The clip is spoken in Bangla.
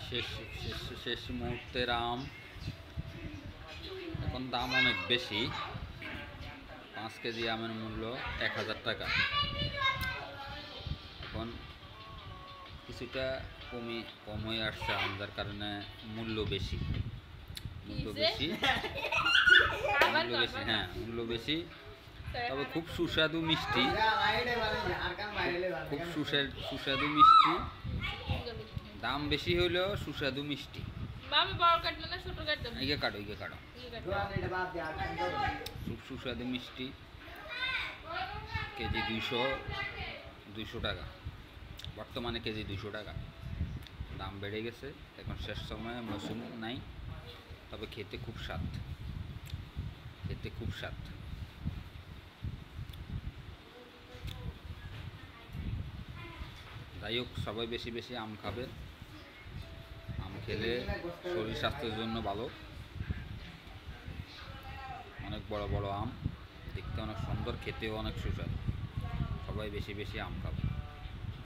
শেষ শেষ শেষ মুহূর্তের আম। এখন দাম অনেক বেশি। 5 কেজি আমের মূল্য 1000 টাকা। এখন কিছুটা কম হয়ে আসছে আম, যার কারণে মূল্য বেশি। মূল্য বেশি হ্যাঁ, মূল্য বেশি। তবে খুব সুস্বাদু মিষ্টি, খুব সুস্বাদু মিষ্টি। দাম বেশি হলেও সুস্বাদু মিষ্টি। কাটো খুব সুস্বাদু মিষ্টি। কেজি 200 টাকা। বর্তমানে কেজি 200 টাকা। দাম বেড়ে গেছে। এখন শেষ সময়ে মৌসুম নাই, তবে খেতে খুব স্বাদ। যাই হোক, সবাই বেশি বেশি আম খাবে। আম খেলে শরীর স্বাস্থ্যের জন্য ভালো। অনেক বড় বড় আম, দেখতে অনেক সুন্দর, খেতেও অনেক সুস্বাদু। সবাই বেশি বেশি আম খাবে।